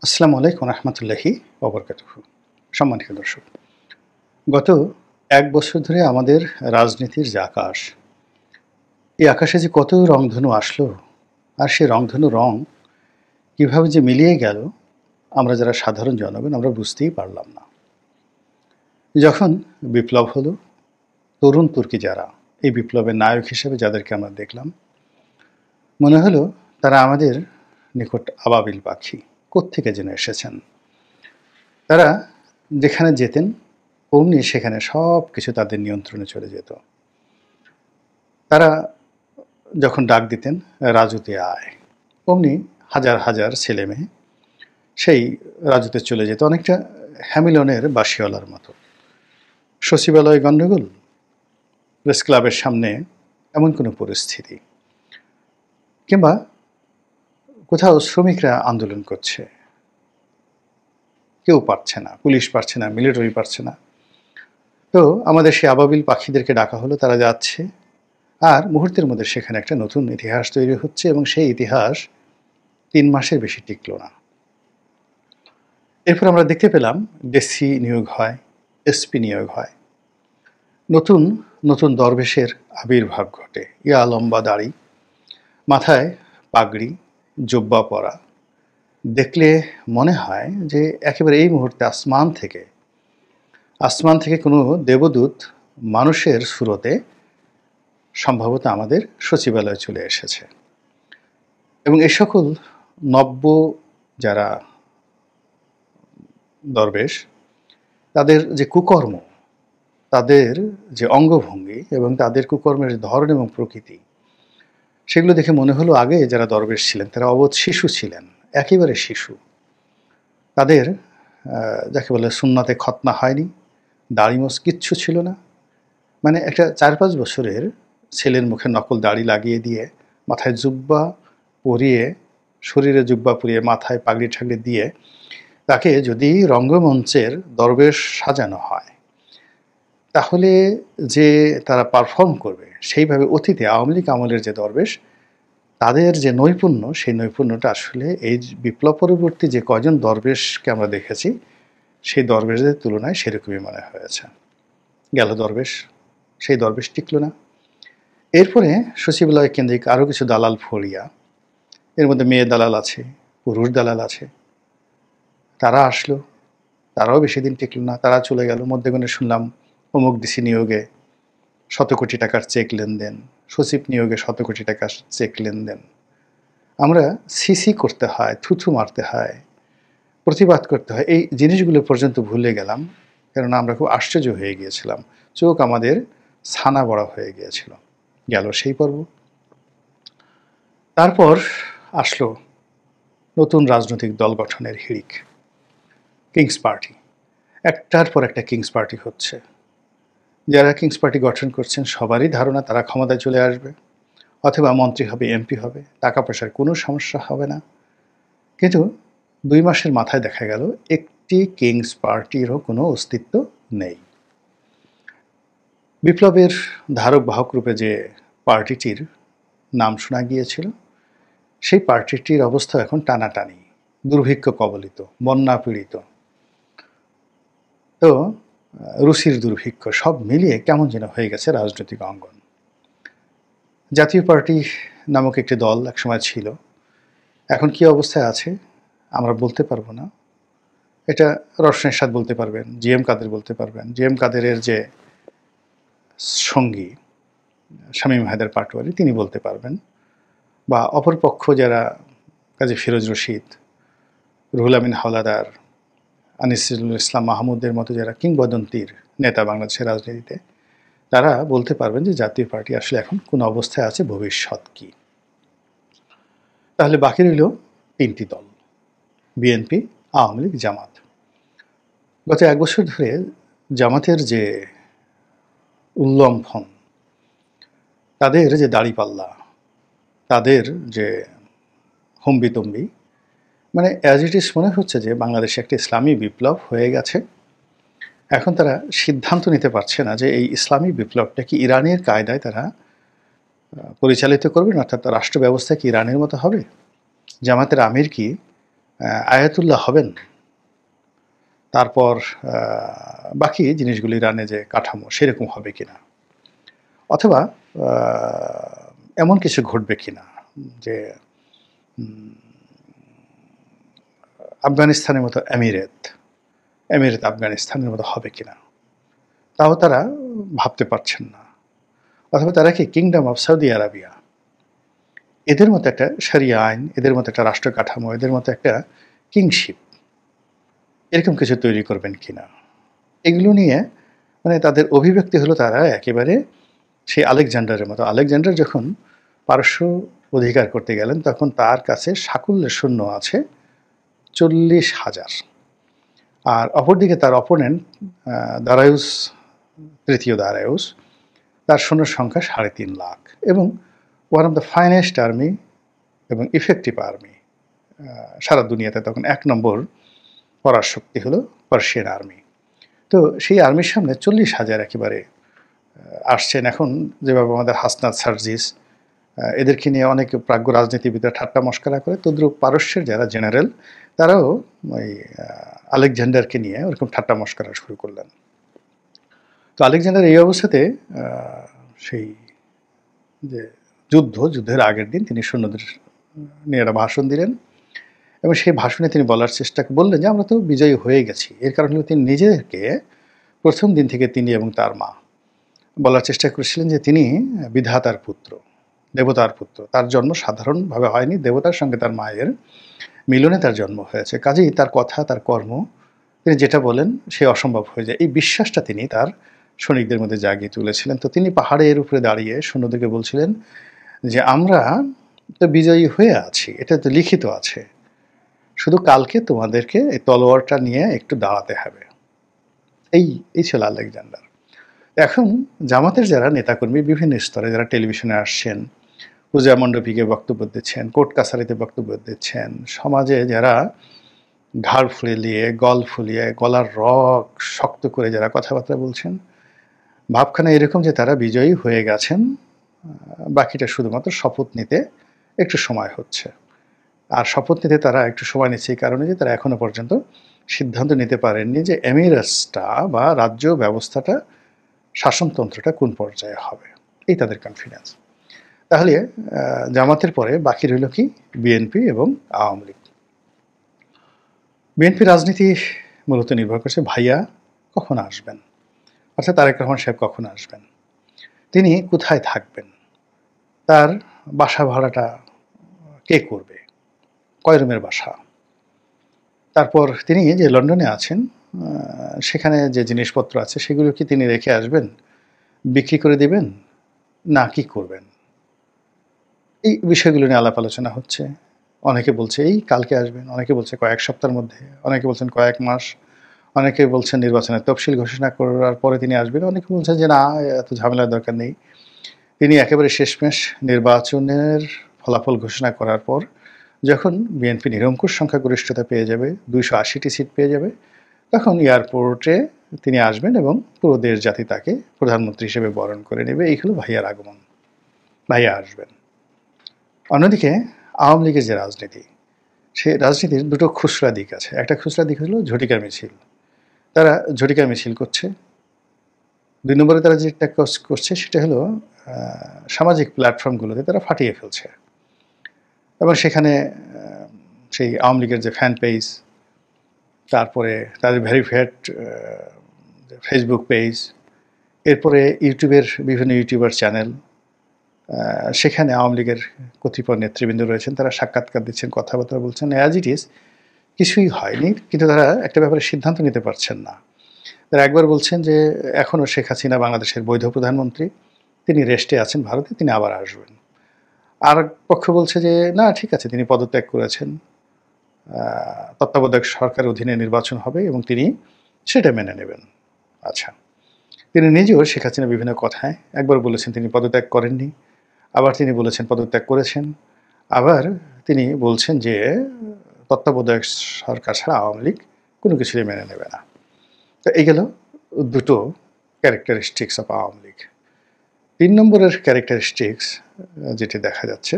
আসসালামু আলাইকুম রহমতুল্লাহি ওবরকাতুহু। সম্মানিত দর্শক, গত এক বছর ধরে আমাদের রাজনীতির যে আকাশ, এই আকাশে যে কত রংধনু আসলো, আর সেই রংধনু রং কীভাবে যে মিলিয়ে গেল, আমরা যারা সাধারণ জনগণ আমরা বুঝতেই পারলাম না। যখন বিপ্লব হলো, তরুণ তুর্কি যারা এই বিপ্লবের নায়ক হিসেবে যাদেরকে আমরা দেখলাম, মনে হলো তারা আমাদের নিকট আবাবিল পাখি, কোত্থেকে যেন এসেছেন। তারা যেখানে যেতেন অমনি সেখানে সব কিছু তাদের নিয়ন্ত্রণে চলে যেত। তারা যখন ডাক দিতেন রাজুতে আয়, অমনি হাজার হাজার ছেলে মেয়ে সেই রাজুতে চলে যেত, অনেকটা হ্যামিলনের বাঁশিওয়ালার মতো। সচিবালয় গণ্ডগোল, প্রেস ক্লাবের সামনে এমন কোনো পরিস্থিতি, কিংবা কোথাও শ্রমিকরা আন্দোলন করছে, কেউ পারছে না, পুলিশ পারছে না, মিলিটারি পারছে না। তো আমাদের সেই আবাবিল পাখিদেরকে ডাকা হলো, তারা যাচ্ছে, আর মুহূর্তের মধ্যে সেখানে একটা নতুন ইতিহাস তৈরি হচ্ছে, এবং সেই ইতিহাস 3 মাসের বেশি টিকল না। এরপর আমরা দেখতে পেলাম ডিসি নিয়োগ হয়, এসপি নিয়োগ হয়, নতুন নতুন দরবেশের আবির্ভাব ঘটে। ইয়া লম্বা দাড়ি, মাথায় পাগড়ি, জুব্বা পরা, দেখলে মনে হয় যে একেবারে এই মুহূর্তে আসমান থেকে কোনো দেবদূত মানুষের সুরতে সম্ভবত আমাদের সচিবালয়ে চলে এসেছে। এবং এই সকল নব্য যারা দরবেশ, তাদের যে কুকর্ম, তাদের যে অঙ্গভঙ্গি এবং তাদের কুকর্মের ধরন এবং প্রকৃতি, সেগুলো দেখে মনে হলো আগে যারা দরবেশ ছিলেন তারা অবোধ শিশু ছিলেন, একেবারে শিশু। তাদের যাকে বলে সুন্নাতে খতনা হয়নি, দাড়িমোছ কিচ্ছু ছিল না। মানে একটা 4-5 বছরের ছেলের মুখে নকল দাড়ি লাগিয়ে দিয়ে, মাথায় জুব্বা পরিয়ে, শরীরে জুব্বা পরিয়ে, মাথায় পাগড়ি ঠাগড়ি দিয়ে তাকে যদি রঙ্গমঞ্চের দরবেশ সাজানো হয়, তাহলে যে তারা পারফর্ম করবে সেইভাবে অতীতে আওয়ামী লীগ আমলের যে দরবেশ, তাদের যে নৈপুণ্য, সেই নৈপুণ্যটা আসলে এই বিপ্লব পরবর্তী যে কয়জন দরবেশকে আমরা দেখেছি সেই দরবেশদের তুলনায় সেরকমই মনে হয়েছে। গেল দরবেশ, সেই দরবেশ টিকল না। এরপরে সচিবালয় কেন্দ্রিক আরও কিছু দালাল ফড়িয়া, এর মধ্যে মেয়ে দালাল আছে, পুরুষ দালাল আছে, তারা আসলো, তারাও বেশি দিন টিকল না, তারা চলে গেল। মধ্যেখানে শুনলাম অমুক ডিসি নিয়োগে 100 কোটি টাকার চেক লেনদেন, সচিব নিয়োগে 100 কোটি টাকার চেক লেনদেন। আমরা সিসি করতে হয়, থুথু মারতে হয়, প্রতিবাদ করতে হয়, এই জিনিসগুলো পর্যন্ত ভুলে গেলাম, কেননা আমরা খুব আশ্চর্য হয়ে গিয়েছিলাম, চোখ আমাদের ছানা বড়া হয়ে গিয়েছিল। গেল সেই পর্ব। তারপর আসলো নতুন রাজনৈতিক দল গঠনের হিড়িক, কিংস পার্টি। একটার পর একটা কিংস পার্টি হচ্ছে। যারা কিংস পার্টি গঠন করছেন সবারই ধারণা তারা ক্ষমতায় চলে আসবে, অথবা মন্ত্রী হবে, এমপি হবে, টাকা পয়সার কোনো সমস্যা হবে না। কিন্তু 2 মাসের মাথায় দেখা গেল একটি কিংস পার্টিরও কোনো অস্তিত্ব নেই। বিপ্লবের ধারক বাহক রূপে যে পার্টিটির নাম শোনা গিয়েছিল, সেই পার্টিটির অবস্থা এখন টানাটানি, দুর্ভিক্ষ কবলিত, বন্যা পীড়িত, তো রুচির দুর্ভিক্ষ, সব মিলিয়ে কেমন যেন হয়ে গেছে রাজনৈতিক অঙ্গন। জাতীয় পার্টি নামক একটি দল একসময় ছিল, এখন কি অবস্থায় আছে আমরা বলতে পারবো না। এটা রওশন এরশাদ বলতে পারবেন, জিএম কাদের বলতে পারবেন, জিএম কাদেরের যে সঙ্গী শামীম হায়দার পাটোয়ারি তিনি বলতে পারবেন, বা অপরপক্ষ যারা কাজী ফিরোজ রশিদ, রুহুল আমিন হাওলাদার, আনিসুল ইসলাম মাহমুদের মতো যারা কিংবদন্তির নেতা বাংলাদেশের রাজনীতিতে, তারা বলতে পারবেন যে জাতীয় পার্টি আসলে এখন কোন অবস্থায় আছে, ভবিষ্যৎ কি। তাহলে বাকি রইল 3টি দল, বিএনপি, আওয়ামী লীগ, জামাত। গত 1 বছর ধরে জামাতের যে উল্লম্ফন, তাদের যে দাড়িপাল্লা, তাদের যে হম্বিতম্বি, মানে অ্যাজ ইট ইজ মনে হচ্ছে যে বাংলাদেশে একটা ইসলামী বিপ্লব হয়ে গেছে। এখন তারা সিদ্ধান্ত নিতে পারছে না যে এই ইসলামী বিপ্লবটা কি ইরানের কায়দায় তারা পরিচালিত করবেন, অর্থাৎ রাষ্ট্র ব্যবস্থা কি ইরানের মতো হবে। জামাতের আমির কি আয়াতুল্লাহ হবেন, তারপর বাকি জিনিসগুলি ইরানে যে কাঠামো সেরকম হবে কিনা, অথবা এমন কিছু ঘটবে কিনা যে আফগানিস্তানের মতো এমিরেত আফগানিস্তানের মতো হবে কিনা, তাও তারা ভাবতে পারছেন না। অথবা তারা কি কিংডম অফ সৌদি আরবিয়া, এদের মতো একটা শরিয়া আইন, এদের মতো একটা রাষ্ট্র কাঠামো, এদের মতো একটা কিংশিপ, এরকম কিছু তৈরি করবেন কিনা, এগুলো নিয়ে মানে তাদের অভিব্যক্তি হলো তারা একেবারে সেই আলেকজান্ডারের মতো। আলেকজান্ডার যখন পারস্য অধিকার করতে গেলেন তখন তার কাছে সাকুল্যের সৈন্য আছে 40,000, আর অপরদিকে তার অপোনেন্ট দারায়ুস, তৃতীয় দারায়ুস, তার সৈন্য সংখ্যা 3.5 লাখ, এবং one of the finest army এবং ইফেক্টিভ আর্মি সারা দুনিয়াতে। তখন 1 নম্বর পরাশক্তি হলো পার্সিয়ান আর্মি। তো সেই আর্মির সামনে 40,000 একেবারে আসছেন। এখন যেভাবে আমাদের হাসনাত সার্জিস এদেরকে নিয়ে অনেক প্রাজ্ঞ রাজনীতিবিদরা ঠাট্টা মস্করা করে, তদ্রুপ পারস্যের যারা জেনারেল তারাও ওই আলেকজান্ডারকে নিয়ে ওরকম ঠাট্টা মস্করা শুরু করলেন। তো আলেকজান্ডার এই অবস্থাতে সেই যে যুদ্ধের আগের দিন তিনি সৈন্যদের নিয়ে একটা ভাষণ দিলেন, এবং সেই ভাষণে তিনি বলার চেষ্টা বললেন যে আমরা তো বিজয়ী হয়ে গেছি। এর কারণ হলো তিনি নিজেকে প্রথম দিন থেকে তিনি এবং তার মা বলার চেষ্টা করেছিলেন যে তিনি বিধাতার পুত্র, দেবতার পুত্র। তার জন্ম সাধারণভাবে হয়নি, দেবতার সঙ্গে তার মায়ের মিলনে তার জন্ম হয়েছে। কাজেই তার কথা, তার কর্ম, তিনি যেটা বলেন সে অসম্ভব হয়ে যায়। এই বিশ্বাসটা তিনি তার সৈনিকদের মধ্যে জাগিয়ে তুলেছিলেন। তো তিনি পাহাড়ের উপরে দাঁড়িয়ে সৈন্যদেরকে বলছিলেন যে আমরা তো বিজয়ী হয়ে আছি, এটা তো লিখিত আছে, শুধু কালকে তোমাদেরকে এই তলোয়ারটা নিয়ে একটু দাঁড়াতে হবে। এই ছিল আলেকজান্ডার। এখন জামাতের যারা নেতাকর্মী বিভিন্ন স্তরে যারা টেলিভিশনে আসছেন, পূজা মণ্ডপে বক্তব্য দিচ্ছেন, কোর্ট কাছারিতে বক্তব্য দিচ্ছেন, সমাজে যারা ঘাড় ফুলিয়ে গল ফুলিয়ে গলার রগ শক্ত করে যারা কথাবার্তা বলছেন, ভাবখানা এরকম যে তারা বিজয়ী হয়ে গেছেন, বাকিটা শুধুমাত্র শপথ নিতে একটু সময় হচ্ছে। আর শপথ নিতে তারা একটু সময় নিচ্ছে এই কারণে যে তারা এখনো পর্যন্ত সিদ্ধান্ত নিতে পারেননি যে এমিরেটসটা বা রাজ্য ব্যবস্থাটা, শাসনতন্ত্রটা কোন পর্যায়ে হবে। এই তাদের কনফিডেন্স। তাহলে জামাতের পরে বাকি রইল কি বিএনপি এবং আওয়ামী লীগ। বিএনপি রাজনীতি মূলত নির্ভর করছে ভাইয়া কখন আসবেন, অর্থাৎ তারেক রহমান সাহেব কখন আসবেন, তিনি কোথায় থাকবেন, তার বাসা ভাড়াটা কে করবে, কয় রুমের বাসা, তারপর তিনি যে লন্ডনে আছেন সেখানে যে জিনিসপত্র আছে সেগুলো কি তিনি রেখে আসবেন, বিক্রি করে দিবেন, না কি করবেন। এই বিষয়গুলো নিয়ে আলাপ আলোচনা হচ্ছে। অনেকে বলছে এই কালকে আসবেন, অনেকে বলছে কয়েক সপ্তাহের মধ্যে, অনেকে বলছেন কয়েক মাস, অনেকে বলছেন নির্বাচনের তফসিল ঘোষণা করার পরে তিনি আসবেন, অনেকে বলছেন যে না এত ঝামেলার দরকার নেই, তিনি একেবারে শেষমেশ নির্বাচনের ফলাফল ঘোষণা করার পর যখন বিএনপি নিরঙ্কুশ সংখ্যাগরিষ্ঠতা পেয়ে যাবে, 280টি সিট পেয়ে যাবে, তখন এয়ারপোর্টে তিনি আসবেন এবং পুরো দেশ জাতি তাকে প্রধানমন্ত্রী হিসেবে বরণ করে নেবে। এই হলো ভাইয়ার আগমন, ভাইয়া আসবেন। অন্যদিকে আওয়ামী লীগের যে রাজনীতি, সে রাজনীতির দুটো খুচরা দিক আছে। একটা খুচরা দিক হলো ঝটিকা মিছিল, তারা ঝটিকা মিছিল করছে। 2 নম্বরে তারা যেটা করছে সেটা হলো সামাজিক প্ল্যাটফর্মগুলোতে তারা ফাটিয়ে ফেলছে, এবং সেখানে সেই আওয়ামী লীগের যে ফ্যান পেজ, তারপরে তাদের ভেরিফাইড ফেসবুক পেজ, এরপরে ইউটিউবের বিভিন্ন ইউটিউবার চ্যানেল, সেখানে আওয়ামী লীগের কতিপয় নেতৃবৃন্দ রয়েছেন, তারা সাক্ষাৎকার দিচ্ছেন, কথাবার্তা বলছেন, অ্যাজ ইট ইজ কিছুই হয়নি, কিন্তু তারা একটা ব্যাপারে সিদ্ধান্ত নিতে পারছেন না। তারা একবার বলছেন যে এখনও শেখ হাসিনা বাংলাদেশের বৈধ প্রধানমন্ত্রী, তিনি রেস্টে আছেন ভারতে, তিনি আবার আসবেন। আর পক্ষ বলছে যে না ঠিক আছে, তিনি পদত্যাগ করেছেন, তত্ত্বাবধায়ক সরকার অধীনে নির্বাচন হবে এবং তিনি সেটা মেনে নেবেন। আচ্ছা, তিনি নিজেও শেখ হাসিনা বিভিন্ন কথায় একবার বলেছেন তিনি পদত্যাগ করেননি, আবার তিনি বলেছেন পদত্যাগ করেছেন, আবার তিনি বলছেন যে তত্ত্বাবধায়ক সরকার ছাড়া আওয়ামী লীগ কোনো কিছুই মেনে নেবে না। তো এই গেল দুটো ক্যারেক্টারিস্টিক্স অফ আওয়ামী লীগ। 3 নম্বরের ক্যারেক্টারিস্টিক্স যেটি দেখা যাচ্ছে